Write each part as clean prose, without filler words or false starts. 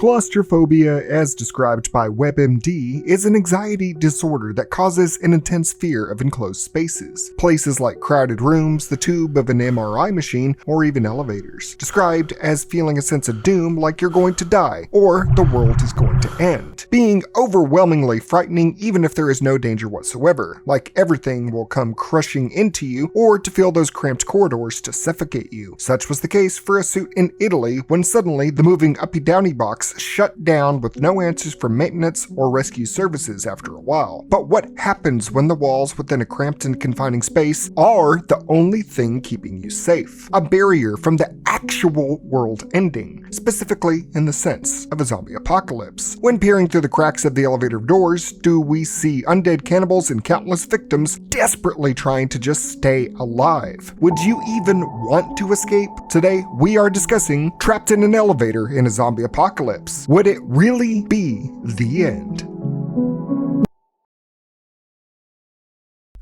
Claustrophobia, as described by WebMD, is an anxiety disorder that causes an intense fear of enclosed spaces. Places like crowded rooms, the tube of an MRI machine, or even elevators. Described as feeling a sense of doom, like you're going to die, or the world is going to end. Being overwhelmingly frightening even if there is no danger whatsoever, like everything will come crushing into you, or to feel those cramped corridors to suffocate you. Such was the case for a suit in Italy when suddenly the moving uppy-downy box shut down with no answers from maintenance or rescue services after a while. But what happens when the walls within a cramped and confining space are the only thing keeping you safe? A barrier from the actual world ending, specifically in the sense of a zombie apocalypse. When peering through the cracks of the elevator doors, do we see undead cannibals and countless victims desperately trying to just stay alive? Would you even want to escape? Today, we are discussing trapped in an elevator in a zombie apocalypse. Would it really be the end?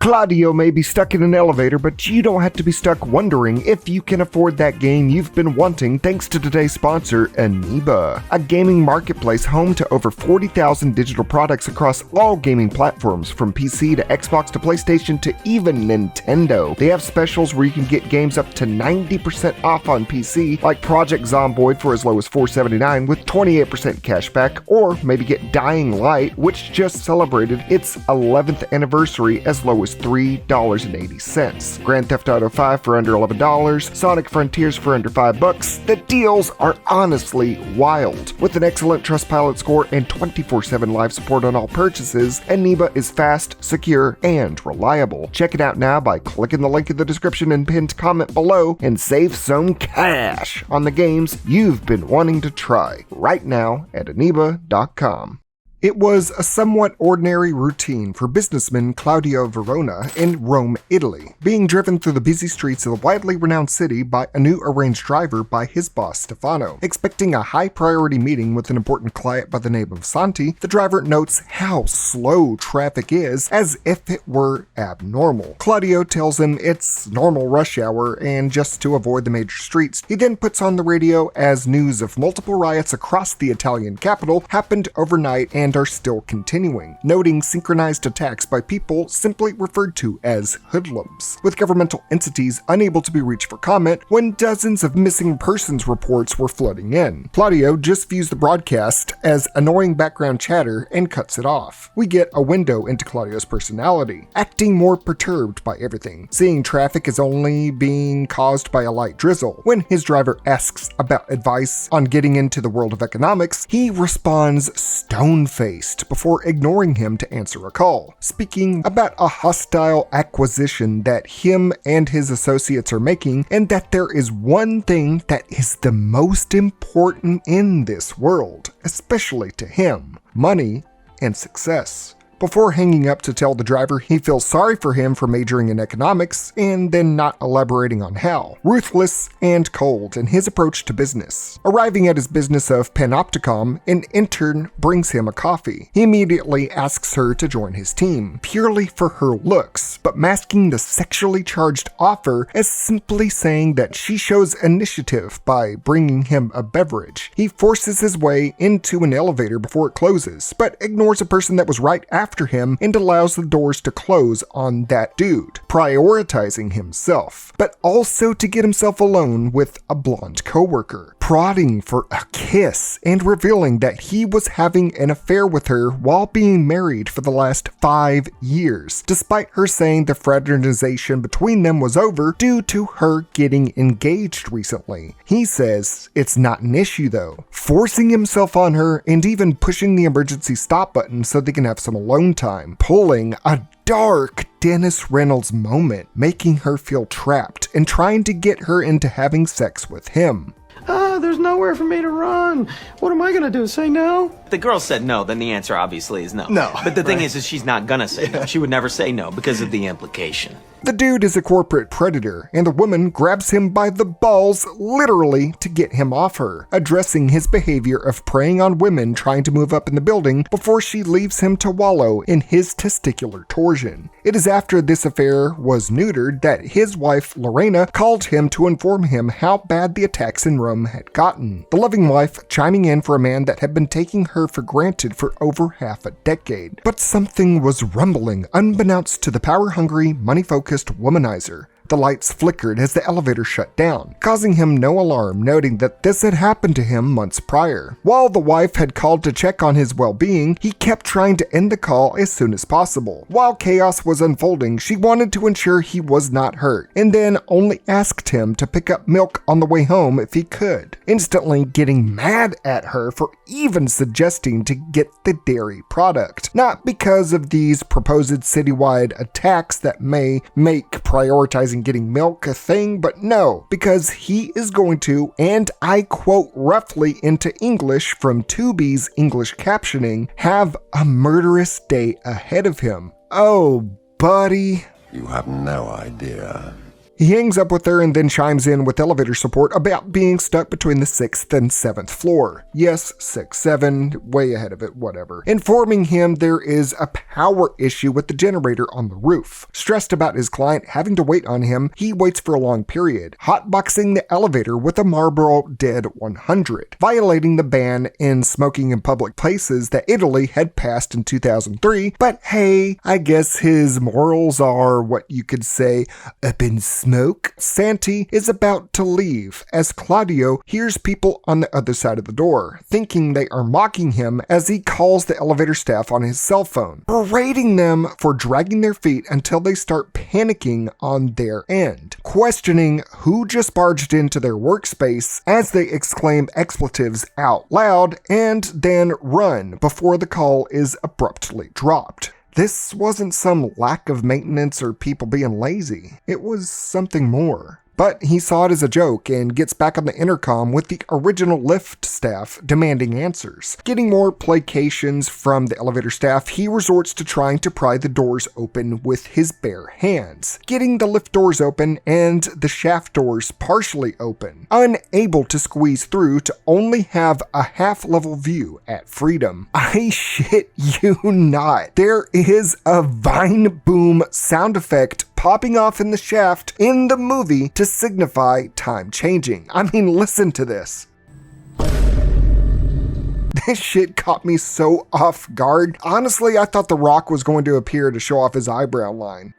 Claudio may be stuck in an elevator, but you don't have to be stuck wondering if you can afford that game you've been wanting thanks to today's sponsor, Aniba, a gaming marketplace home to over 40,000 digital products across all gaming platforms, from PC to Xbox to PlayStation to even Nintendo. They have specials where you can get games up to 90% off on PC, like Project Zomboid for as low as $4.79 with 28% cash back, or maybe get Dying Light, which just celebrated its 11th anniversary, as low as $3.80. Grand Theft Auto 5 for under $11, Sonic Frontiers for under $5. The deals are honestly wild. With an excellent Trustpilot score and 24/7 live support on all purchases, Aniba is fast, secure, and reliable. Check it out now by clicking the link in the description and pinned comment below and save some cash on the games you've been wanting to try right now at Aniba.com. It was a somewhat ordinary routine for businessman Claudio Verona in Rome, Italy, being driven through the busy streets of the widely renowned city by a new arranged driver by his boss Stefano. Expecting a high-priority meeting with an important client by the name of Santi, the driver notes how slow traffic is as if it were abnormal. Claudio tells him it's normal rush hour and just to avoid the major streets. He then puts on the radio as news of multiple riots across the Italian capital happened overnight and are still continuing, noting synchronized attacks by people simply referred to as hoodlums, with governmental entities unable to be reached for comment when dozens of missing persons reports were flooding in. Claudio just views the broadcast as annoying background chatter and cuts it off. We get a window into Claudio's personality, acting more perturbed by everything, seeing traffic as only being caused by a light drizzle. When his driver asks about advice on getting into the world of economics, he responds stone-faced before ignoring him to answer a call, speaking about a hostile acquisition that him and his associates are making, and that there is one thing that is the most important in this world, especially to him: money and success. Before hanging up to tell the driver he feels sorry for him for majoring in economics and then not elaborating on how. Ruthless and cold in his approach to business. Arriving at his business of Panopticom, an intern brings him a coffee. He immediately asks her to join his team, purely for her looks, but masking the sexually charged offer as simply saying that she shows initiative by bringing him a beverage. He forces his way into an elevator before it closes, but ignores a person that was right after him and allows the doors to close on that dude, prioritizing himself, but also to get himself alone with a blonde coworker, prodding for a kiss and revealing that he was having an affair with her while being married for the last 5 years, despite her saying the fraternization between them was over due to her getting engaged recently. He says it's not an issue though, forcing himself on her and even pushing the emergency stop button so they can have some alone time, pulling a dark Dennis Reynolds moment, making her feel trapped and trying to get her into having sex with him. There's nowhere for me to run. What am I gonna do, say no? If the girl said no, then the answer obviously is no. No, But the thing right. is she's not gonna say no. She would never say no because of the implication. The dude is a corporate predator, and the woman grabs him by the balls, literally, to get him off her, addressing his behavior of preying on women trying to move up in the building before she leaves him to wallow in his testicular torsion. It is after this affair was neutered that his wife, Lorena, called him to inform him how bad the attacks in Rome had gotten. The loving wife chiming in for a man that had been taking her for granted for over half a decade. But something was rumbling, unbeknownst to the power-hungry, money-focused womanizer. The lights flickered as the elevator shut down, causing him no alarm, noting that this had happened to him months prior. While the wife had called to check on his well-being, he kept trying to end the call as soon as possible. While chaos was unfolding, she wanted to ensure he was not hurt, and then only asked him to pick up milk on the way home if he could, instantly getting mad at her for even suggesting to get the dairy product. Not because of these proposed citywide attacks that may make prioritizing getting milk a thing, but no, because he is going to, and I quote roughly into English from Tubi's English captioning, have a murderous day ahead of him. Oh, buddy. You have no idea. He hangs up with her and then chimes in with elevator support about being stuck between the 6th and 7th floor. Yes, 6, 7, way ahead of it, whatever. Informing him there is a power issue with the generator on the roof. Stressed about his client having to wait on him, he waits for a long period, hotboxing the elevator with a Marlboro Dead 100, violating the ban in smoking in public places that Italy had passed in 2003, but hey, I guess his morals are what you could say up in smoke. Santi is about to leave as Claudio hears people on the other side of the door, thinking they are mocking him as he calls the elevator staff on his cell phone, berating them for dragging their feet until they start panicking on their end, questioning who just barged into their workspace as they exclaim expletives out loud and then run before the call is abruptly dropped. This wasn't some lack of maintenance or people being lazy. It was something more. But he saw it as a joke and gets back on the intercom with the original lift staff demanding answers. Getting more placations from the elevator staff, he resorts to trying to pry the doors open with his bare hands, getting the lift doors open and the shaft doors partially open, unable to squeeze through to only have a half-level view at freedom. I shit you not. There is a Vine Boom sound effect popping off in the shaft in the movie to signify time changing. I mean, listen to this. This shit caught me so off guard. Honestly, I thought The Rock was going to appear to show off his eyebrow line.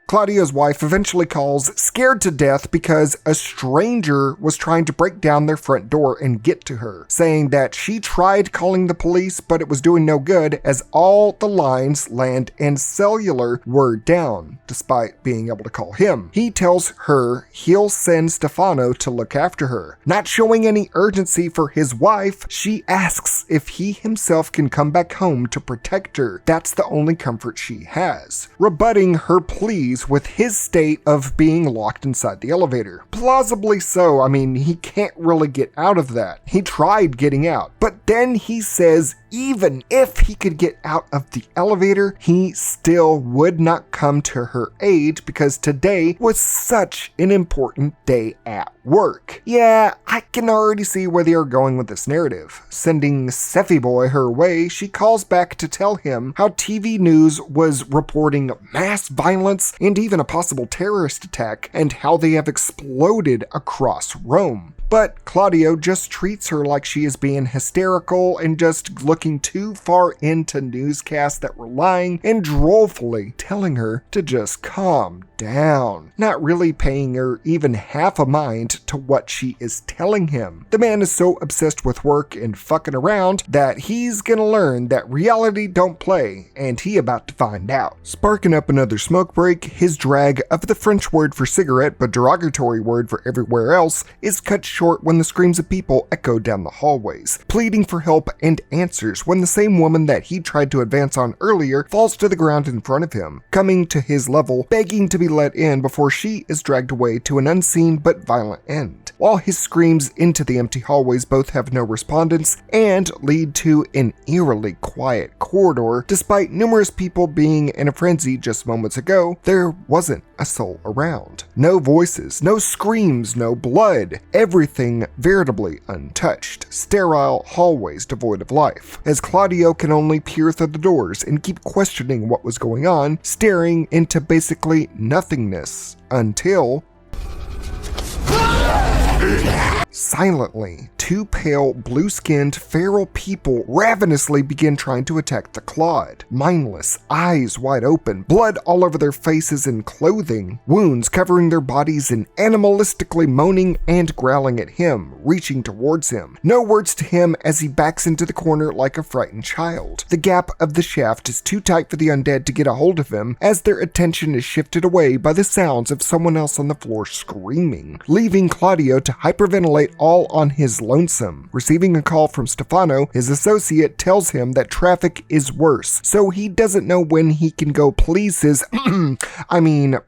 Claudio's wife eventually calls, scared to death because a stranger was trying to break down their front door and get to her, saying that she tried calling the police but it was doing no good as all the lines, land, and cellular were down, despite being able to call him. He tells her he'll send Stefano to look after her. Not showing any urgency for his wife, she asks if he himself can come back home to protect her. That's the only comfort she has, rebutting her pleas with his state of being locked inside the elevator. Plausibly so. I mean, he can't really get out of that. He tried getting out, but then he says even if he could get out of the elevator, he still would not come to her aid because today was such an important day at work. Yeah, I can already see where they are going with this narrative. Sending Seffy Boy her way, she calls back to tell him how TV news was reporting mass violence and even a possible terrorist attack and how they have exploded across Rome. But Claudio just treats her like she is being hysterical and just looking too far into newscasts that were lying and drolfully telling her to just calm down, not really paying her even half a mind to what she is telling him. The man is so obsessed with work and fucking around that he's gonna learn that reality don't play, and he about to find out. Sparking up another smoke break, his drag of the French word for cigarette but derogatory word for everywhere else is cut short short when the screams of people echo down the hallways, pleading for help and answers when the same woman that he tried to advance on earlier falls to the ground in front of him, coming to his level, begging to be let in before she is dragged away to an unseen but violent end. While his screams into the empty hallways both have no respondents and lead to an eerily quiet corridor, despite numerous people being in a frenzy just moments ago, there wasn't a soul around. No voices, no screams, no blood. Everything veritably untouched. Sterile hallways devoid of life. As Claudio can only peer through the doors and keep questioning what was going on, staring into basically nothingness until silently, two pale, blue-skinned, feral people ravenously begin trying to attack the Claude. Mindless, eyes wide open, blood all over their faces and clothing, wounds covering their bodies, and animalistically moaning and growling at him, reaching towards him. No words to him as he backs into the corner like a frightened child. The gap of the shaft is too tight for the undead to get a hold of him as their attention is shifted away by the sounds of someone else on the floor screaming, leaving Claudio to hyperventilate all on his lonesome. Receiving a call from Stefano, his associate tells him that traffic is worse, so he doesn't know when he can go please his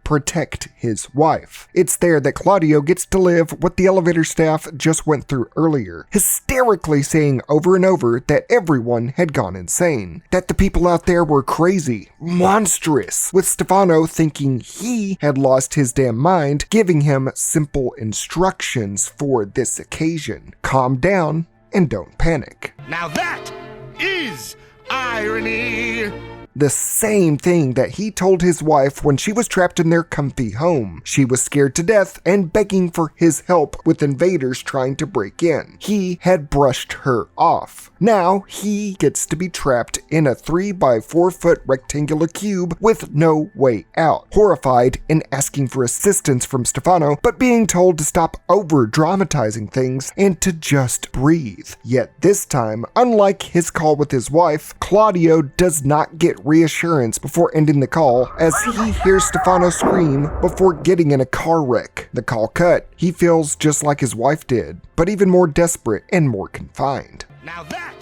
protect his wife. It's there that Claudio gets to live what the elevator staff just went through earlier, hysterically saying over and over that everyone had gone insane, that the people out there were crazy, monstrous, with Stefano thinking he had lost his damn mind, giving him simple instructions for this occasion. Calm down and don't panic. Now that is irony! The same thing that he told his wife when she was trapped in their comfy home. She was scared to death and begging for his help with invaders trying to break in. He had brushed her off. Now he gets to be trapped in a 3 by 4 foot rectangular cube with no way out. Horrified and asking for assistance from Stefano, but being told to stop over dramatizing things and to just breathe. Yet this time, unlike his call with his wife, Claudio does not get reassurance before ending the call as he hears Stefano scream before getting in a car wreck. The call cut, he feels just like his wife did, but even more desperate and more confined. Now that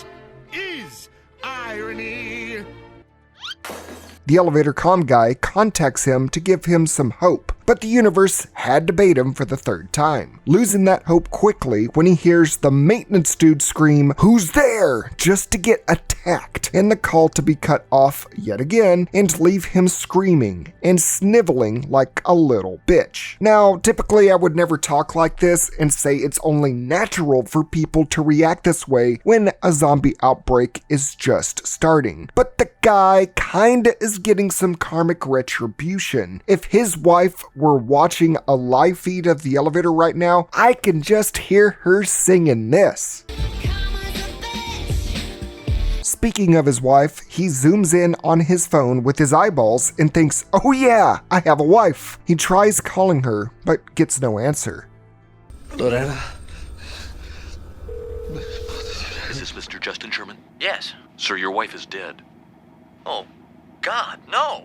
is irony! The elevator comm guy contacts him to give him some hope, but the universe had to bait him for the third time, losing that hope quickly when he hears the maintenance dude scream, "Who's there?" just to get attacked, and the call to be cut off yet again and leave him screaming and sniveling like a little bitch. Now, typically I would never talk like this and say it's only natural for people to react this way when a zombie outbreak is just starting, but the guy kinda is getting some karmic retribution. If his wife were watching a live feed of the elevator right now, I can just hear her singing this. Speaking of his wife, he zooms in on his phone with his eyeballs and thinks, "Oh yeah, I have a wife." He tries calling her, but gets no answer. Lorena? Is this Mr. Justin Sherman? Yes. Sir, your wife is dead. Oh, God, no.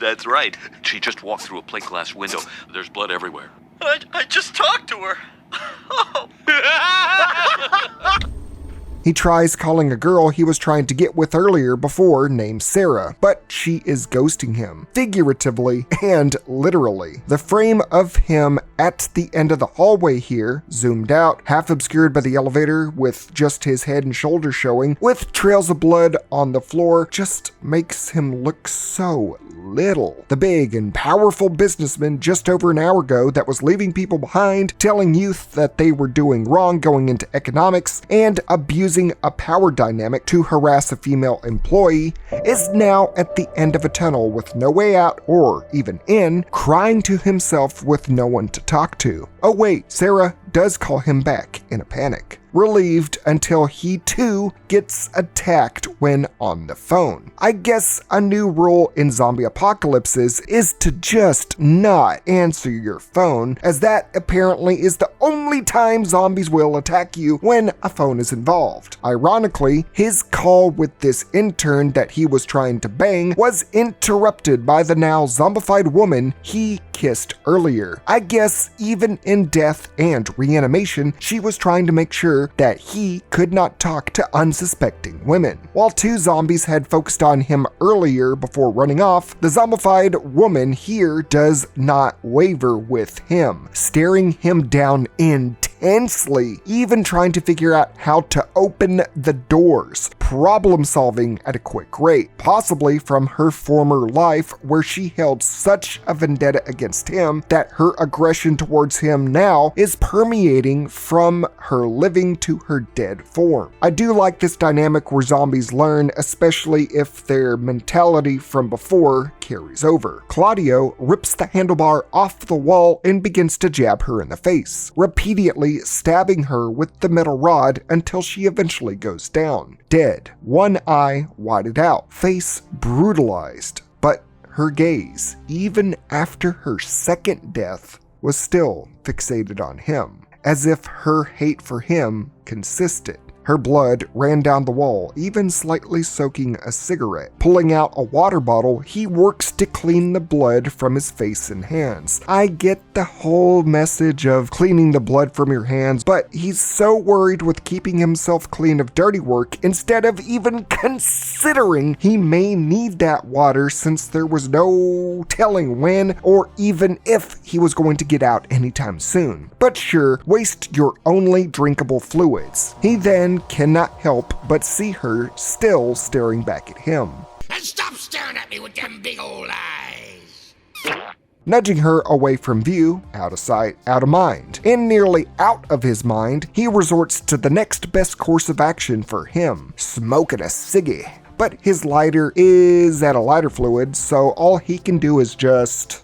That's right. She just walked through a plate glass window. There's blood everywhere. I just talked to her. Oh. He tries calling a girl he was trying to get with earlier before named Sarah, but she is ghosting him, figuratively and literally. The frame of him at the end of the hallway here, zoomed out, half obscured by the elevator with just his head and shoulders showing, with trails of blood on the floor, just makes him look so little. The big and powerful businessman just over an hour ago that was leaving people behind, telling youth that they were doing wrong going into economics, and abusing a power dynamic to harass a female employee, is now at the end of a tunnel with no way out or even in, crying to himself with no one to talk to. Oh wait, Sarah does call him back in a panic. relieved until he too gets attacked when on the phone. I guess a new rule in zombie apocalypses is to just not answer your phone, as that apparently is the only time zombies will attack you when a phone is involved. Ironically, his call with this intern that he was trying to bang was interrupted by the now zombified woman he kissed earlier. I guess even in death and reanimation, she was trying to make sure that he could not talk to unsuspecting women. While two zombies had focused on him earlier before running off, the zombified woman here does not waver with him, staring him down intensely, even trying to figure out how to open the doors, problem solving at a quick rate, possibly from her former life where she held such a vendetta against him that her aggression towards him now is permeating from her living to her dead form. I do like this dynamic where zombies learn, especially if their mentality from before carries over. Claudio rips the handlebar off the wall and begins to jab her in the face, repeatedly stabbing her with the metal rod until she eventually goes down, dead, one eye whited out, face brutalized. But her gaze, even after her second death, was still fixated on him, as if her hate for him consisted. Her blood ran down the wall, even slightly soaking a cigarette. Pulling out a water bottle, he works to clean the blood from his face and hands. I get the whole message of cleaning the blood from your hands, but he's so worried with keeping himself clean of dirty work instead of even considering he may need that water, since there was no telling when or even if he was going to get out anytime soon. But sure, waste your only drinkable fluids. He then cannot help but see her still staring back at him. And stop staring at me with them big old eyes. Nudging her away from view, out of sight, out of mind. And nearly out of his mind, he resorts to the next best course of action for him, smoking a ciggy. But his lighter is out of lighter fluid, so all he can do is just...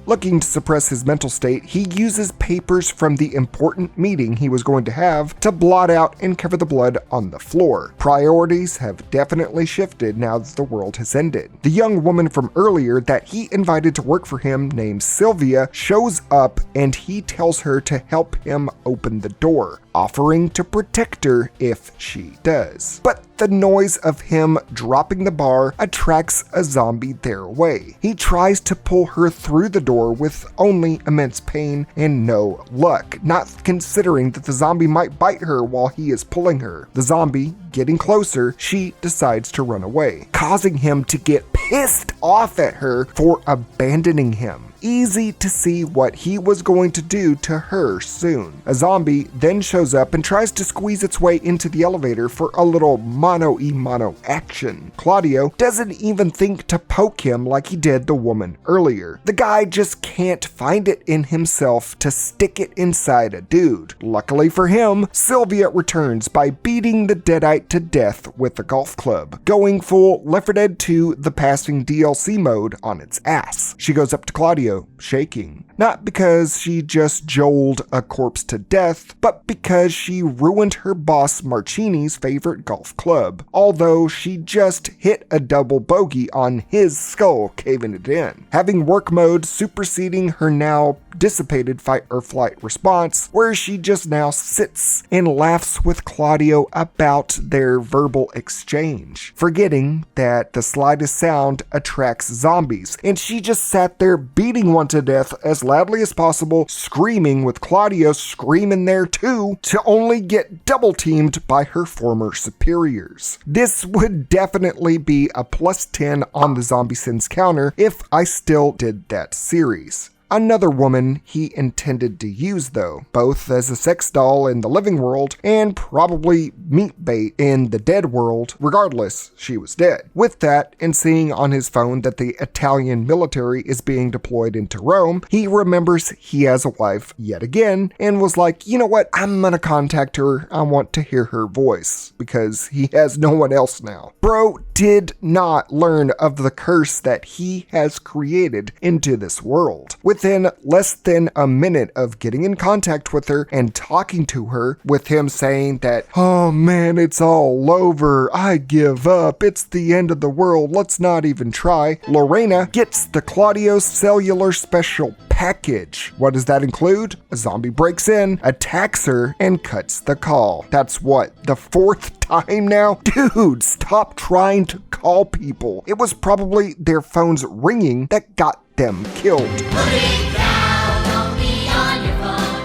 Looking to suppress his mental state, he uses papers from the important meeting he was going to have to blot out and cover the blood on the floor. Priorities have definitely shifted now that the world has ended. The young woman from earlier that he invited to work for him, named Sylvia, shows up and he tells her to help him open the door, offering to protect her if she does. But the noise of him dropping the bar attracts a zombie their way. He tries to pull her through the door with only immense pain and no luck, not considering that the zombie might bite her while he is pulling her. The zombie getting closer, she decides to run away, causing him to get pissed off at her for abandoning him. Easy to see what he was going to do to her soon. A zombie then shows up and tries to squeeze its way into the elevator for a little mano-a-mano action. Claudio doesn't even think to poke him like he did the woman earlier. The guy just can't find it in himself to stick it inside a dude. Luckily for him, Sylvia returns by beating the deadite to death with a golf club, going full Left 4 Dead 2 The Passing DLC mode on its ass. She goes up to Claudio, shaking. Not because she just jolted a corpse to death, but because she ruined her boss Marcini's favorite golf club, although she just hit a double bogey on his skull, caving it in. Having work mode superseding her now dissipated fight or flight response, where she just now sits and laughs with Claudio about their verbal exchange, forgetting that the slightest sound attracts zombies, and she just sat there beating one to death as loudly as possible, screaming with Claudio screaming there too, to only get double teamed by her former superiors. This would definitely be a +10 on the Zombie Sins counter if I still did that series. Another woman he intended to use though, both as a sex doll in the living world and probably meat bait in the dead world. Regardless, she was dead. With that, and seeing on his phone that the Italian military is being deployed into Rome, he remembers he has a wife yet again and was like, you know what, I'm gonna contact her. I want to hear her voice because he has no one else now. Bro did not learn of the curse that he has created into this world. With within less than a minute of getting in contact with her and talking to her, with him saying that, "Oh man, it's all over. I give up. It's the end of the world. Let's not even try," Lorena gets the Claudio cellular special package. What does that include? A zombie breaks in, attacks her, and cuts the call. That's what, the 4th time now? Dude, stop trying to call people. It was probably their phones ringing that got them killed.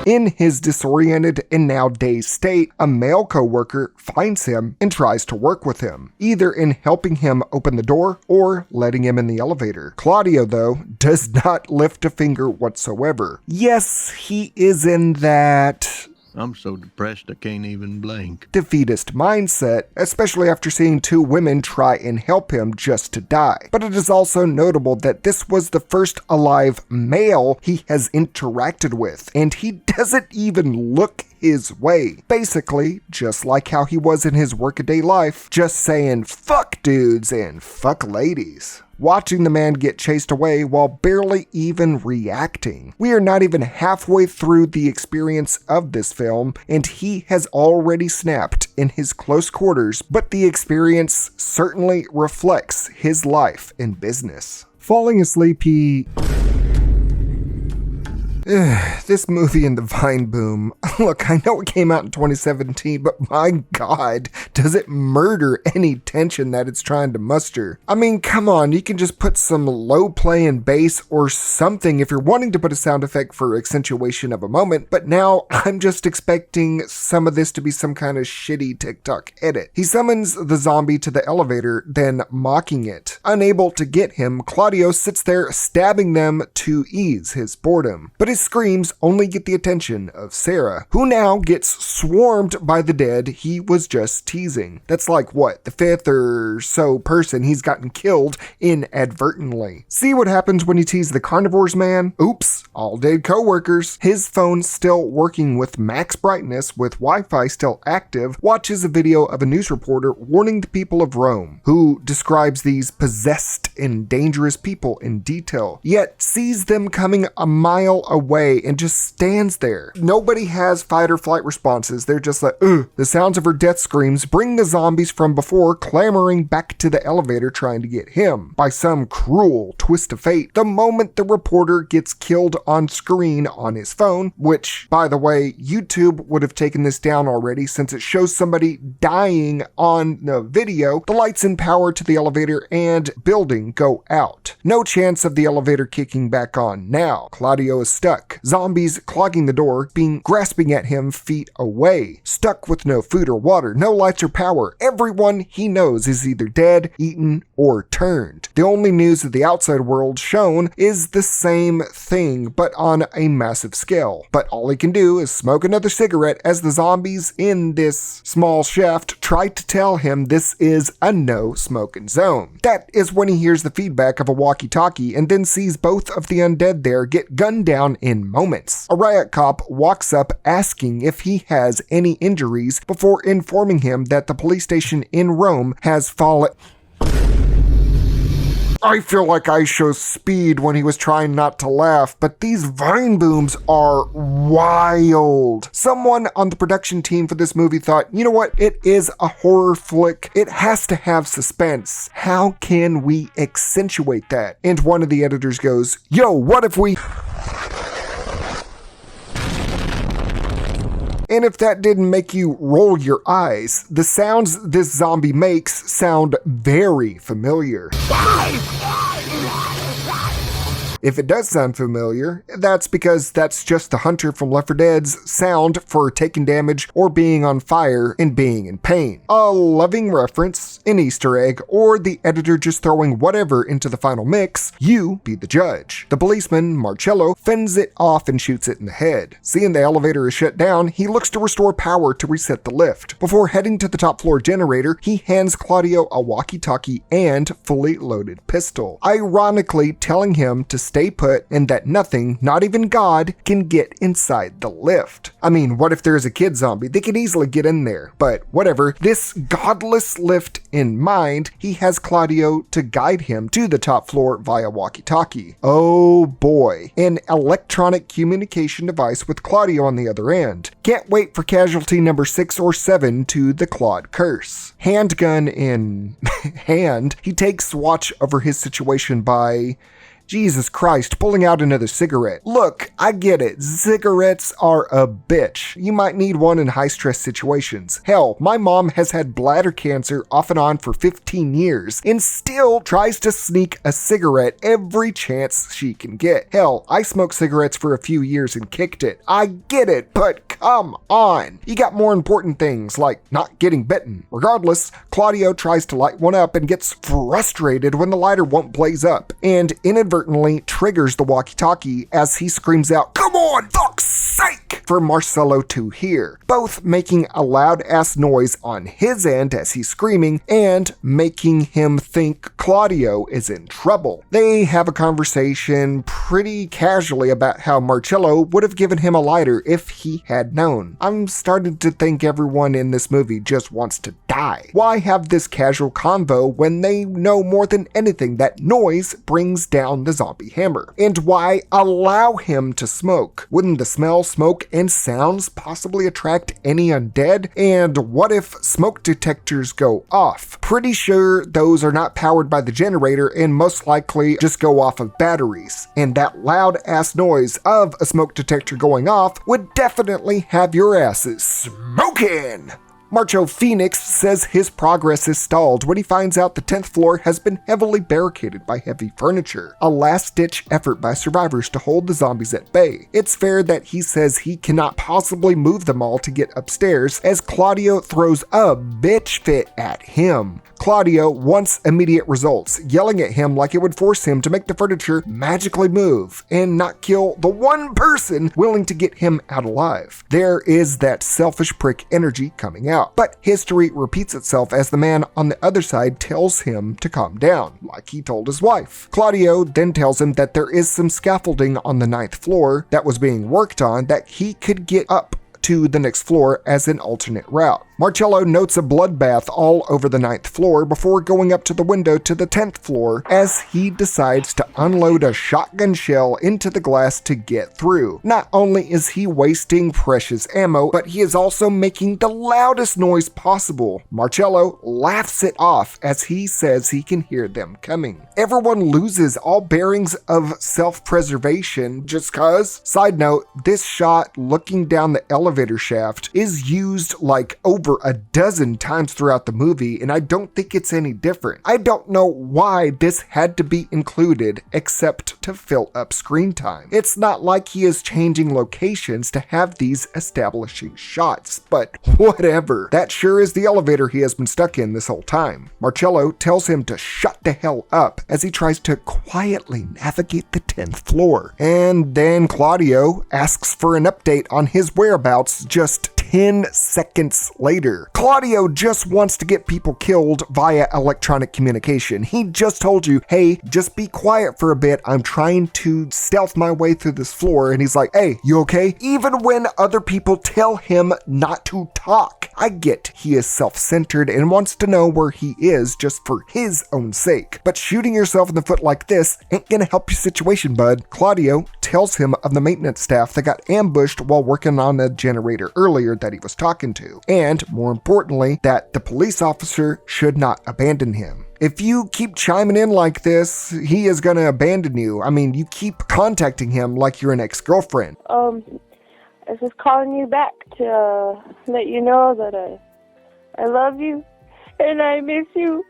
In his disoriented and now dazed state, a male co-worker finds him and tries to work with him, either in helping him open the door or letting him in the elevator. Claudio, though, does not lift a finger whatsoever. Yes, he is in that I'm so depressed I can't even blink defeatist mindset, especially after seeing 2 women try and help him just to die. But it is also notable that this was the first alive male he has interacted with, and he doesn't even look his way. Basically, just like how he was in his workaday life, just saying fuck dudes and fuck ladies. Watching the man get chased away while barely even reacting. We are not even halfway through the experience of this film, and he has already snapped in his close quarters, but the experience certainly reflects his life and business. Falling asleep, this movie and the Vine boom. Look, I know it came out in 2017, but my God, does it murder any tension that it's trying to muster? I mean, come on, you can just put some low play and bass or something if you're wanting to put a sound effect for accentuation of a moment, but now I'm just expecting some of this to be some kind of shitty TikTok edit. He summons the zombie to the elevator, then mocking it. Unable to get him, Claudio sits there stabbing them to ease his boredom. But his screams only get the attention of Sarah, who now gets swarmed by the dead he was just teasing. That's like, what, the 5th or so person he's gotten killed inadvertently. See what happens when you tease the carnivores, man? Oops, all dead co-workers. His phone still working with max brightness with Wi-Fi still active, watches a video of a news reporter warning the people of Rome, who describes these possessed and dangerous people in detail, yet sees them coming a mile away and just stands there. Nobody has fight or flight responses. They're just like, ugh. The sounds of her death screams bring the zombies from before clamoring back to the elevator trying to get him. By some cruel twist of fate, the moment the reporter gets killed on screen on his phone, which, by the way, YouTube would have taken this down already since it shows somebody dying on the video, the lights and power to the elevator and building go out. No chance of the elevator kicking back on. Now, Claudio is stuck. Zombies clogging the door, grasping at him feet away. Stuck with no food or water, no lights or power. Everyone he knows is either dead, eaten, or turned. The only news of the outside world shown is the same thing, but on a massive scale. But all he can do is smoke another cigarette as the zombies in this small shaft try to tell him this is a no smoking zone. That is when he hears the feedback of a walkie-talkie and then sees both of the undead there get gunned down in moments. A riot cop walks up asking if he has any injuries before informing him that the police station in Rome has fallen. I feel like I show speed when he was trying not to laugh, but these Vine booms are wild. Someone on the production team for this movie thought, you know what, it is a horror flick. It has to have suspense. How can we accentuate that? And one of the editors goes, yo, what if we... And if that didn't make you roll your eyes, the sounds this zombie makes sound very familiar. If it does sound familiar, that's because that's just the hunter from Left 4 Dead's sound for taking damage or being on fire and being in pain. A loving reference, an Easter egg, or the editor just throwing whatever into the final mix, you be the judge. The policeman, Marcello, fends it off and shoots it in the head. Seeing the elevator is shut down, he looks to restore power to reset the lift. Before heading to the top floor generator, he hands Claudio a walkie-talkie and fully loaded pistol, ironically telling him to stay put and that nothing, not even God, can get inside the lift. I mean, what if there's a kid zombie? They could easily get in there. But whatever, this godless lift in mind, he has Claudio to guide him to the top floor via walkie-talkie. Oh boy, an electronic communication device with Claudio on the other end. Can't wait for casualty number 6 or 7 to the Claude curse. Handgun in hand, he takes watch over his situation by, Jesus Christ, pulling out another cigarette. Look, I get it. Cigarettes are a bitch. You might need one in high-stress situations. Hell, my mom has had bladder cancer off and on for 15 years and still tries to sneak a cigarette every chance she can get. Hell, I smoked cigarettes for a few years and kicked it. I get it, but come on. You got more important things like not getting bitten. Regardless, Claudio tries to light one up and gets frustrated when the lighter won't blaze up, and inadvertently triggers the walkie-talkie as he screams out, "Come on, fuck's sake!" for Marcello to hear, both making a loud-ass noise on his end as he's screaming and making him think Claudio is in trouble. They have a conversation pretty casually about how Marcello would have given him a lighter if he had known. I'm starting to think everyone in this movie just wants to die. Why have this casual convo when they know more than anything that noise brings down the zombie hammer? And why allow him to smoke? Wouldn't the smell, smoke, and sounds possibly attract any undead? And what if smoke detectors go off? Pretty sure those are not powered by the generator and most likely just go off of batteries. And that loud ass noise of a smoke detector going off would definitely have your asses smoking. Marcho Phoenix says his progress is stalled when he finds out the 10th floor has been heavily barricaded by heavy furniture, a last-ditch effort by survivors to hold the zombies at bay. It's fair that he says he cannot possibly move them all to get upstairs as Claudio throws a bitch fit at him. Claudio wants immediate results, yelling at him like it would force him to make the furniture magically move and not kill the one person willing to get him out alive. There is that selfish prick energy coming out. But history repeats itself as the man on the other side tells him to calm down, like he told his wife. Claudio then tells him that there is some scaffolding on the 9th floor that was being worked on that he could get up to the next floor as an alternate route. Marcello notes a bloodbath all over the 9th floor before going up to the window to the 10th floor as he decides to unload a shotgun shell into the glass to get through. Not only is he wasting precious ammo, but he is also making the loudest noise possible. Marcello laughs it off as he says he can hear them coming. Everyone loses all bearings of self-preservation just cause. Side note, this shot looking down the elevator shaft is used like over a dozen times throughout the movie, and I don't think it's any different. I don't know why this had to be included except to fill up screen time. It's not like he is changing locations to have these establishing shots, but whatever. That sure is the elevator he has been stuck in this whole time. Marcello tells him to shut the hell up as he tries to quietly navigate the 10th floor. And then Claudio asks for an update on his whereabouts just 10 seconds later. Claudio just wants to get people killed via electronic communication. He just told you, hey, just be quiet for a bit. I'm trying to stealth my way through this floor. And he's like, hey, you okay? Even when other people tell him not to talk. I get he is self-centered and wants to know where he is just for his own sake. But shooting yourself in the foot like this ain't gonna help your situation, bud. Claudio tells him of the maintenance staff that got ambushed while working on a generator earlier that he was talking to. And more importantly, that the police officer should not abandon him. If you keep chiming in like this, he is gonna abandon you. I mean, you keep contacting him like you're an ex-girlfriend. I was just calling you back to let you know that I love you and I miss you.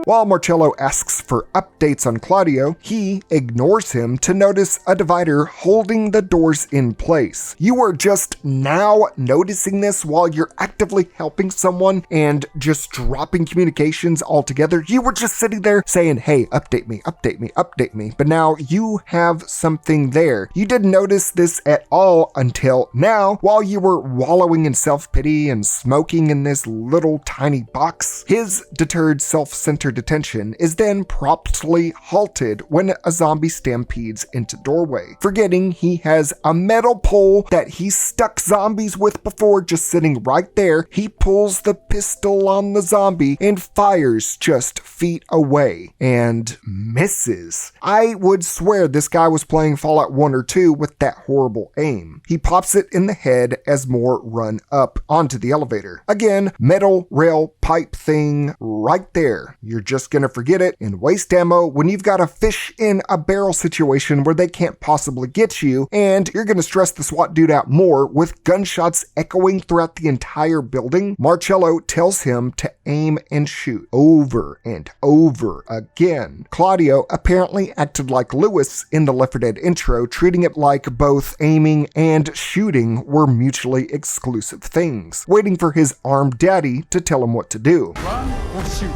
While Marcello asks for updates on Claudio, he ignores him to notice a divider holding the doors in place. You are just now noticing this while you're actively helping someone and just dropping communications altogether. You were just sitting there saying, hey, update me, update me, update me. But now you have something there. You didn't notice this at all until now, while you were wallowing in self-pity and smoking in this little tiny box. His deterred, self-centered detention is then promptly halted when a zombie stampedes into doorway. Forgetting he has a metal pole that he stuck zombies with before just sitting right there, he pulls the pistol on the zombie and fires just feet away and misses. I would swear this guy was playing Fallout 1 or 2 with that horrible aim. He pops it in the head as more run up onto the elevator. Again, metal rail pipe thing right there. You're just gonna forget it and waste ammo when you've got a fish in a barrel situation where they can't possibly get you, and you're gonna stress the SWAT dude out more with gunshots echoing throughout the entire building. Marcello tells him to aim and shoot over and over again. Claudio apparently acted like Lewis in the Left 4 Dead intro, treating it like both aiming and shooting were mutually exclusive things, waiting for his armed daddy to tell him what to do. Run or shoot?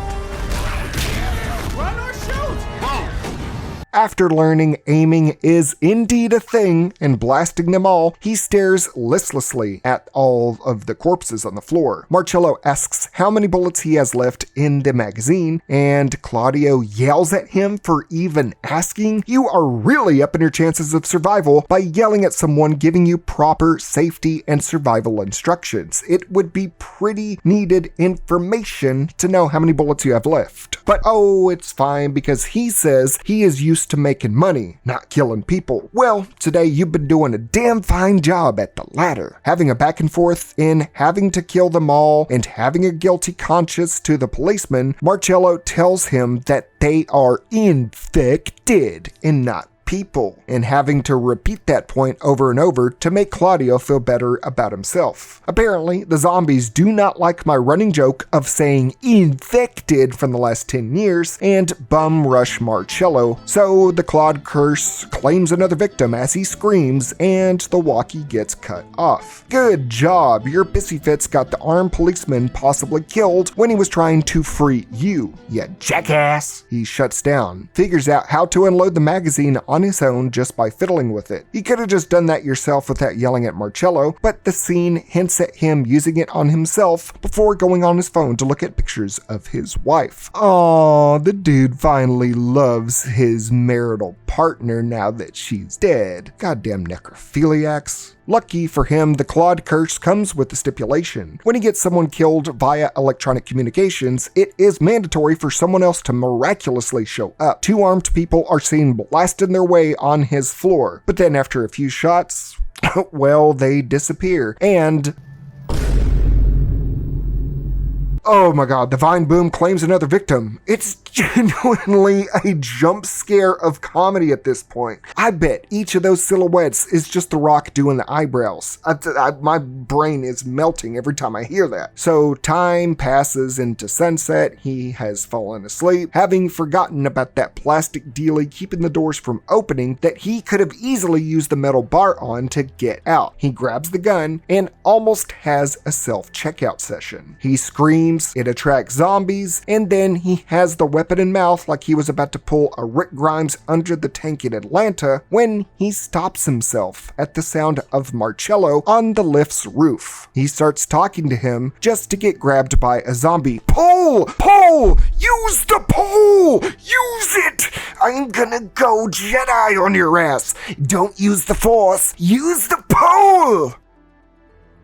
Run or shoot! After learning aiming is indeed a thing and blasting them all, he stares listlessly at all of the corpses on the floor. Marcello asks how many bullets he has left in the magazine, and Claudio yells at him for even asking. You are really upping your chances of survival by yelling at someone giving you proper safety and survival instructions. It would be pretty needed information to know how many bullets you have left. But oh, it's fine because he says he is used to making money, not killing people. Well, today you've been doing a damn fine job at the latter. Having a back and forth in having to kill them all and having a guilty conscience to the policeman, Marcello tells him that they are infected and not people, and having to repeat that point over and over to make Claudio feel better about himself. Apparently, the zombies do not like my running joke of saying infected from the last 10 years and bum rush Marcello, so the Claude curse claims another victim as he screams and the walkie gets cut off. Good job, your pissy fits got the armed policeman possibly killed when he was trying to free you jackass. He shuts down, figures out how to unload the magazine on his own just by fiddling with it. You could have just done that yourself without yelling at Marcello, but the scene hints at him using it on himself before going on his phone to look at pictures of his wife. Aww, the dude finally loves his marital partner now that she's dead. Goddamn necrophiliacs. Lucky for him, the Claude curse comes with a stipulation. When he gets someone killed via electronic communications, it is mandatory for someone else to miraculously show up. Two armed people are seen blasting their way on his floor, but then after a few shots, well, they disappear, and oh my god, the Vine Boom claims another victim. It's genuinely a jump scare of comedy at this point. I bet each of those silhouettes is just The Rock doing the eyebrows. My brain is melting every time I hear that. So time passes into sunset. He has fallen asleep, having forgotten about that plastic dealie keeping the doors from opening that he could have easily used the metal bar on to get out. He grabs the gun and almost has a self-checkout session. He screams, it attracts zombies, and then he has the weapon in mouth like he was about to pull a Rick Grimes under the tank in Atlanta when he stops himself at the sound of Marcello on the lift's roof. He starts talking to him just to get grabbed by a zombie. Pull! Pull! Use the pole! Use it! I'm gonna go Jedi on your ass. Don't use the Force. Use the pole!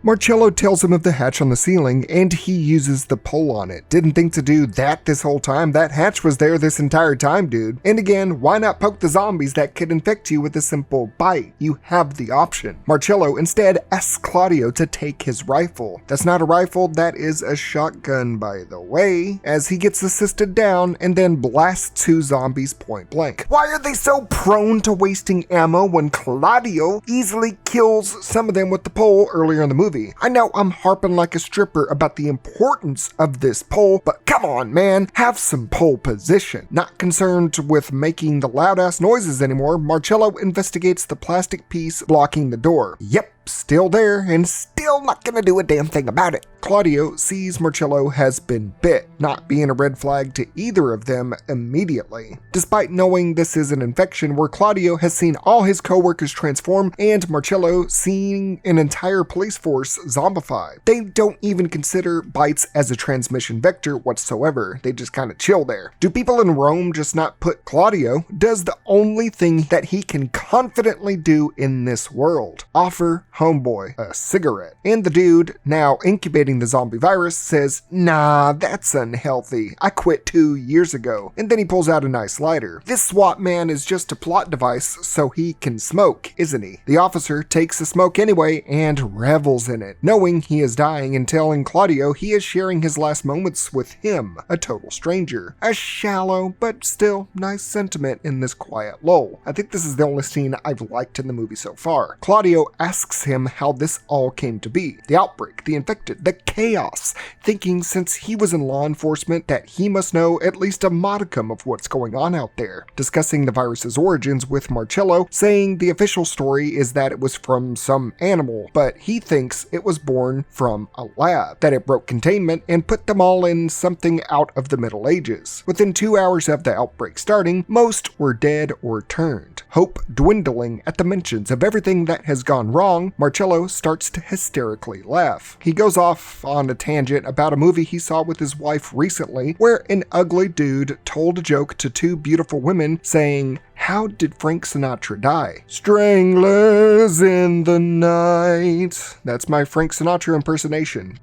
Marcello tells him of the hatch on the ceiling, and he uses the pole on it. Didn't think to do that this whole time. That hatch was there this entire time, dude. And again, why not poke the zombies that could infect you with a simple bite? You have the option. Marcello instead asks Claudio to take his rifle. That's not a rifle, that is a shotgun, by the way, as he gets assisted down and then blasts two zombies point blank. Why are they so prone to wasting ammo when Claudio easily kills some of them with the pole earlier in the movie? I know I'm harping like a stripper about the importance of this pole, but come on, man, have some pole position. Not concerned with making the loud ass noises anymore, Marcello investigates the plastic piece blocking the door. Yep, still there and still not gonna do a damn thing about it. Claudio sees Marcello has been bit, not being a red flag to either of them immediately. Despite knowing this is an infection where Claudio has seen all his co-workers transform and Marcello seeing an entire police force zombify. They don't even consider bites as a transmission vector whatsoever. They just kind of chill there. Do people in Rome just not put Claudio does the only thing that he can confidently do in this world? Offer homeboy a cigarette. And the dude, now incubating the zombie virus, says, "Nah, that's unhealthy. I quit 2 years ago." And then he pulls out a nice lighter. This SWAT man is just a plot device so he can smoke, isn't he? The officer takes a smoke anyway and revels in it, knowing he is dying and telling Claudio he is sharing his last moments with him, a total stranger. A shallow but still nice sentiment in this quiet lull. I think this is the only scene I've liked in the movie so far. Claudio asks him how this all came to be. The outbreak, the infected, the chaos, thinking since he was in law enforcement that he must know at least a modicum of what's going on out there. Discussing the virus's origins with Marcello, saying the official story is that it was from some animal, but he thinks it was born from a lab, that it broke containment and put them all in something out of the Middle Ages. Within 2 hours of the outbreak starting, most were dead or turned. Hope dwindling at the mentions of everything that has gone wrong, Marcello starts to hysterically laugh. He goes off on a tangent about a movie he saw with his wife recently, where an ugly dude told a joke to two beautiful women saying, "How did Frank Sinatra die?" "Stranglers in the night." That's my Frank Sinatra impersonation.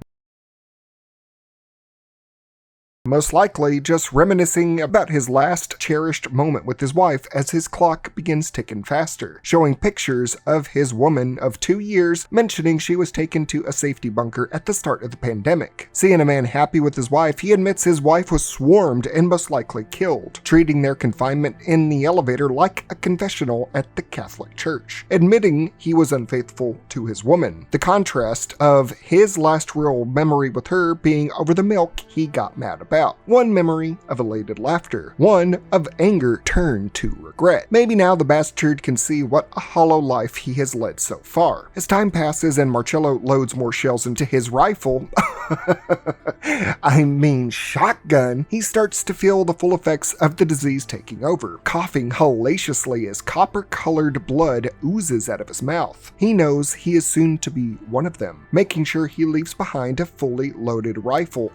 Most likely just reminiscing about his last cherished moment with his wife as his clock begins ticking faster, showing pictures of his woman of 2 years, mentioning she was taken to a safety bunker at the start of the pandemic. Seeing a man happy with his wife, he admits his wife was swarmed and most likely killed, treating their confinement in the elevator like a confessional at the Catholic Church, admitting he was unfaithful to his woman. The contrast of his last real memory with her being over the milk he got mad about. One memory of elated laughter, one of anger turned to regret. Maybe now the bastard can see what a hollow life he has led so far. As time passes and Marcello loads more shells into his rifle, shotgun, he starts to feel the full effects of the disease taking over, coughing hellaciously as copper-colored blood oozes out of his mouth. He knows he is soon to be one of them, making sure he leaves behind a fully loaded rifle.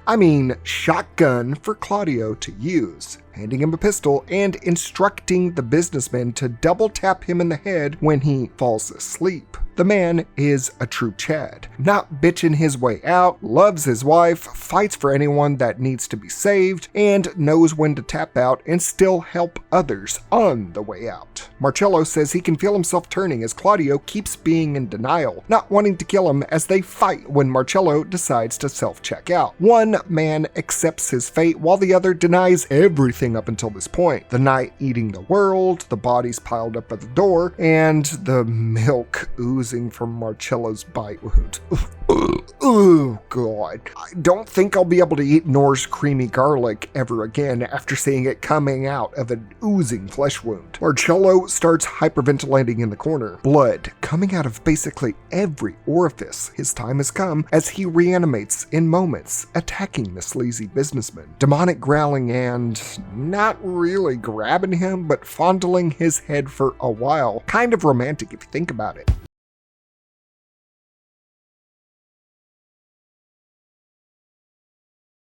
Shotgun for Claudio to use, handing him a pistol and instructing the businessman to double tap him in the head when he falls asleep. The man is a true Chad, not bitching his way out, loves his wife, fights for anyone that needs to be saved, and knows when to tap out and still help others on the way out. Marcello says he can feel himself turning as Claudio keeps being in denial, not wanting to kill him as they fight when Marcello decides to self-check out. One man accepts his fate while the other denies everything up until this point. The night eating the world, the bodies piled up at the door, and the milk oozing from Marcello's bite wound. Oh god. I don't think I'll be able to eat Nor's creamy garlic ever again after seeing it coming out of an oozing flesh wound. Marcello starts hyperventilating in the corner, blood coming out of basically every orifice. His time has come as he reanimates in moments, attacking the sleazy businessman. Demonic growling and not really grabbing him, but fondling his head for a while. Kind of romantic if you think about it.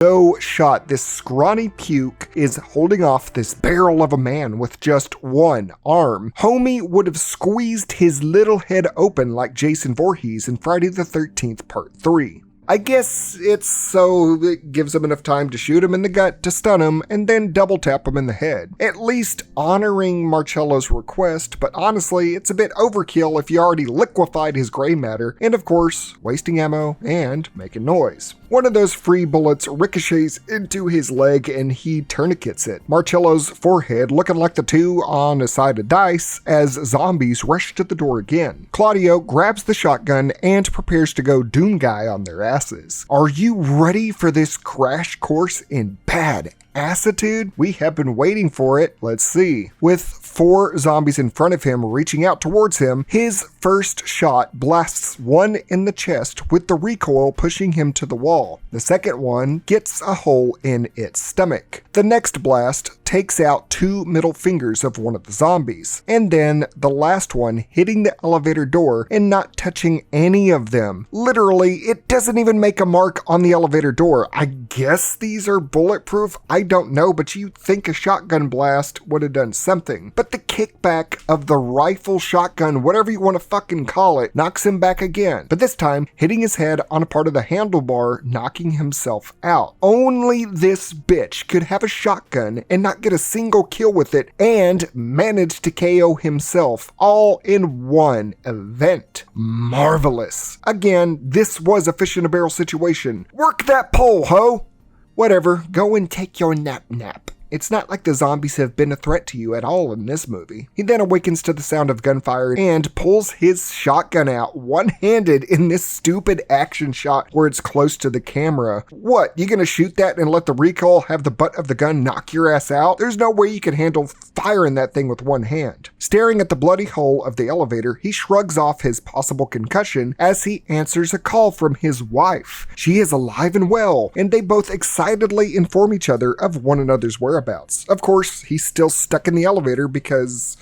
No shot, this scrawny puke is holding off this barrel of a man with just one arm. Homie would have squeezed his little head open like Jason Voorhees in Friday the 13th Part 3. I guess it's so it gives him enough time to shoot him in the gut to stun him and then double tap him in the head. At least honoring Marcello's request, but honestly, it's a bit overkill if you already liquefied his gray matter and of course, wasting ammo and making noise. One of those free bullets ricochets into his leg and he tourniquets it. Marcello's forehead looking like the 2 on a side of dice as zombies rush to the door again. Claudio grabs the shotgun and prepares to go Doom Guy on their asses. Are you ready for this crash course in bad assitude? We have been waiting for it. Let's see. With 4 zombies in front of him reaching out towards him, his first shot blasts one in the chest with the recoil pushing him to the wall. The second one gets a hole in its stomach. The next blast takes out 2 middle fingers of one of the zombies. And then the last one hitting the elevator door and not touching any of them. Literally, it doesn't even make a mark on the elevator door. I guess these are bulletproof? I don't know, but you'd think a shotgun blast would have done something. But the kickback of the rifle, shotgun, whatever you want to fucking call it, knocks him back again. But this time, hitting his head on a part of the handlebar, knocking himself out. Only this bitch could have a shotgun and not get a single kill with it and manage to KO himself all in one event. Marvelous. Again, this was a fish in a barrel situation. Work that pole, ho! Whatever, go and take your nap. It's not like the zombies have been a threat to you at all in this movie. He then awakens to the sound of gunfire and pulls his shotgun out one-handed in this stupid action shot where it's close to the camera. What, you gonna shoot that and let the recoil have the butt of the gun knock your ass out? There's no way you can handle firing that thing with one hand. Staring at the bloody hole of the elevator, he shrugs off his possible concussion as he answers a call from his wife. She is alive and well, and they both excitedly inform each other of one another's whereabouts. Of course, he's still stuck in the elevator because,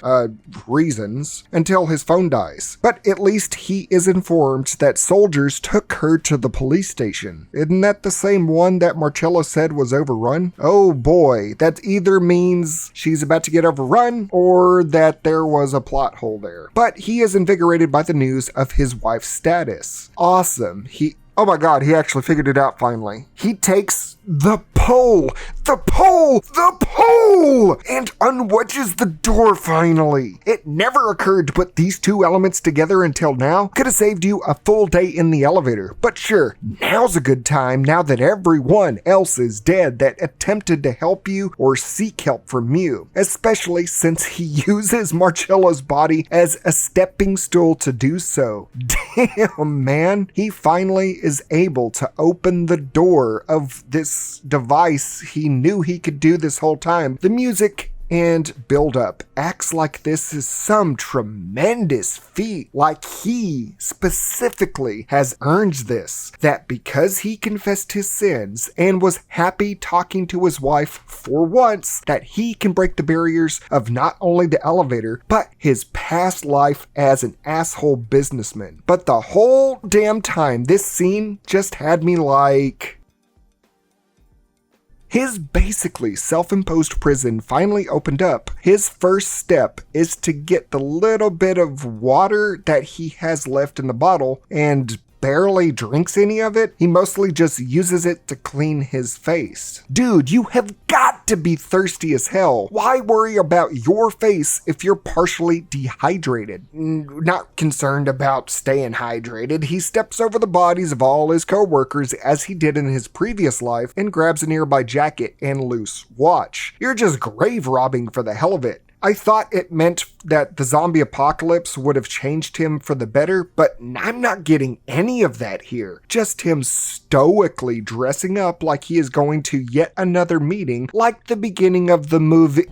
reasons, until his phone dies. But at least he is informed that soldiers took her to the police station. Isn't that the same one that Marcella said was overrun? Oh boy, that either means she's about to get overrun or that there was a plot hole there. But he is invigorated by the news of his wife's status. Awesome. Oh my god, he actually figured it out finally. He takes the pole, and unwedges the door finally. It never occurred to put these 2 elements together until now. Could have saved you a full day in the elevator. But sure, now's a good time now that everyone else is dead that attempted to help you or seek help from you. Especially since he uses Marcella's body as a stepping stool to do so. Damn, man. He finally is able to open the door of this device he knew he could do this whole time. The music and build up acts like this is some tremendous feat, like he specifically has earned this, that because he confessed his sins and was happy talking to his wife for once, that he can break the barriers of not only the elevator, but his past life as an asshole businessman. But the whole damn time, this scene just had me like... His basically self-imposed prison finally opened up. His first step is to get the little bit of water that he has left in the bottle and barely drinks any of it. He mostly just uses it to clean his face. Dude, you have got to be thirsty as hell. Why worry about your face if you're partially dehydrated? Not concerned about staying hydrated, he steps over the bodies of all his co-workers as he did in his previous life and grabs a nearby jacket and loose watch. You're just grave robbing for the hell of it. I thought it meant that the zombie apocalypse would have changed him for the better, but I'm not getting any of that here. Just him stoically dressing up like he is going to yet another meeting, like the beginning of the movie.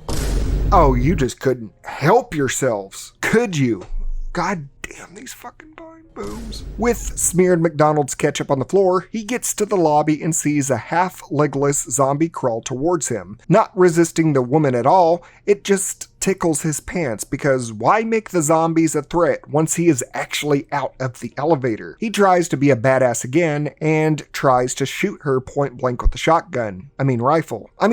Oh, you just couldn't help yourselves, could you? God damn these fucking mind booms. With smeared McDonald's ketchup on the floor, he gets to the lobby and sees a half-legless zombie crawl towards him. Not resisting the woman at all, it just tickles his pants because why make the zombies a threat once he is actually out of the elevator? He tries to be a badass again and tries to shoot her point blank with the shotgun.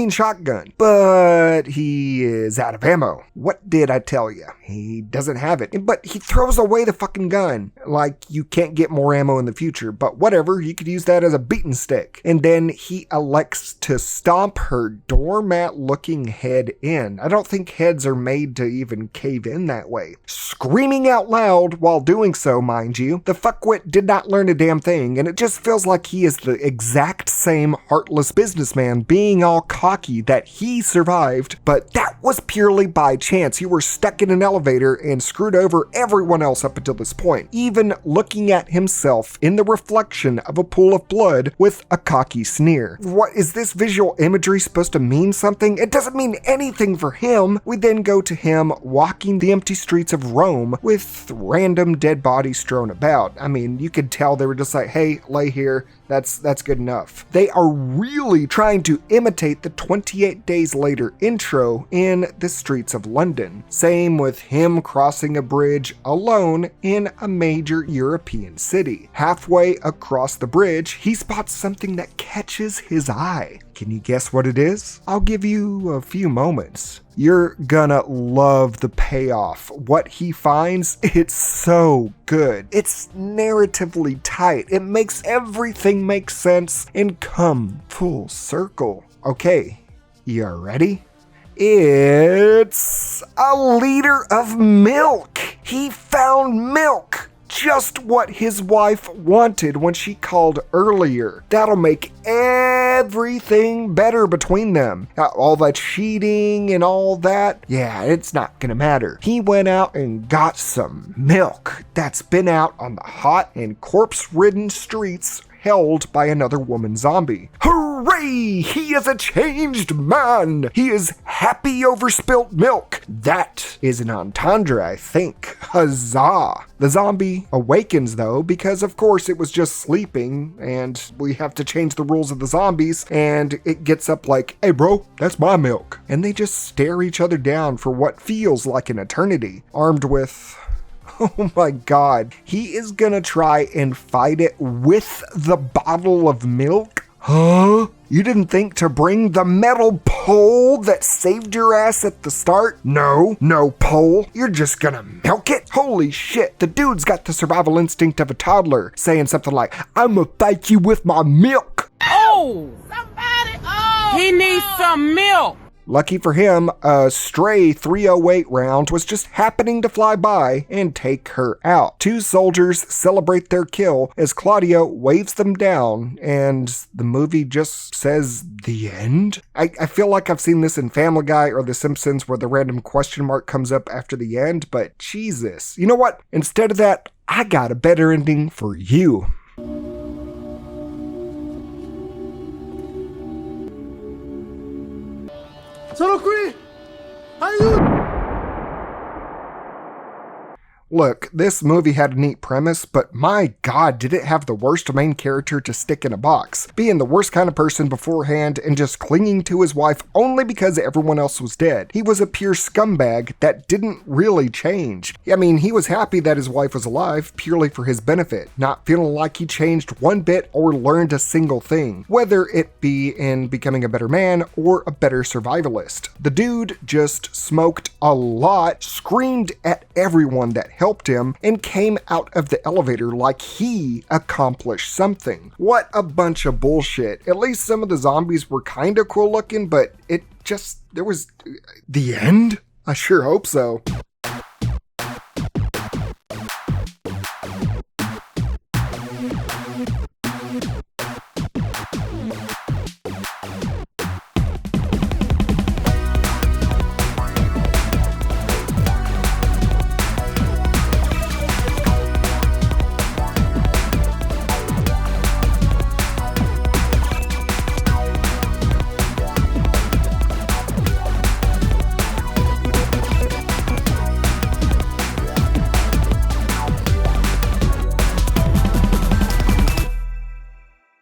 Shotgun. But he is out of ammo. What did I tell you? He doesn't have it. But he throws away the fucking gun. Like you can't get more ammo in the future, but whatever, you could use that as a beaten stick. And then he elects to stomp her doormat looking head in. I don't think heads are they're made to even cave in that way. Screaming out loud while doing so, mind you. The fuckwit did not learn a damn thing, and it just feels like he is the exact same heartless businessman being all cocky that he survived, but that was purely by chance. You were stuck in an elevator and screwed over everyone else up until this point, even looking at himself in the reflection of a pool of blood with a cocky sneer. What is this visual imagery supposed to mean something? It doesn't mean anything for him. We then go to him walking the empty streets of Rome with random dead bodies strewn about. I mean, you could tell they were just like, hey, lay here. That's good enough. They are really trying to imitate the 28 Days Later intro in the streets of London. Same with him crossing a bridge alone in a major European city. Halfway across the bridge, he spots something that catches his eye. Can you guess what it is? I'll give you a few moments. You're gonna love the payoff. What he finds, it's so good. It's narratively tight. It makes everything make sense and come full circle. Okay, you ready? It's a liter of milk. He found milk. Just what his wife wanted when she called earlier. That'll make everything better between them. All that cheating and all that, yeah, it's not gonna matter. He went out and got some milk that's been out on the hot and corpse-ridden streets held by another woman zombie. Hooray! He is a changed man! He is happy over spilt milk. That is an entendre, I think. Huzzah! The zombie awakens though, because of course it was just sleeping, and we have to change the rules of the zombies, and it gets up like, hey bro, that's my milk. And they just stare each other down for what feels like an eternity, armed with... oh my god, he is gonna try and fight it with the bottle of milk? Huh? You didn't think to bring the metal pole that saved your ass at the start? No pole. You're just gonna milk it? Holy shit, the dude's got the survival instinct of a toddler, saying something like, I'ma fight you with my milk. Oh! Somebody! Oh! He needs some milk! Lucky for him, a stray 308 round was just happening to fly by and take her out. Two soldiers celebrate their kill as Claudio waves them down, and the movie just says the end? I feel like I've seen this in Family Guy or The Simpsons where the random question mark comes up after the end, but Jesus. You know what? Instead of that, I got a better ending for you. Sono qui! Aiuto! Look, this movie had a neat premise, but my god, did it have the worst main character to stick in a box, being the worst kind of person beforehand and just clinging to his wife only because everyone else was dead. He was a pure scumbag that didn't really change. I mean, he was happy that his wife was alive purely for his benefit, not feeling like he changed one bit or learned a single thing, whether it be in becoming a better man or a better survivalist. The dude just smoked a lot, screamed at everyone that helped him, and came out of the elevator like he accomplished something. What a bunch of bullshit. At least some of the zombies were kinda cool looking, but it just, there was... the end? I sure hope so.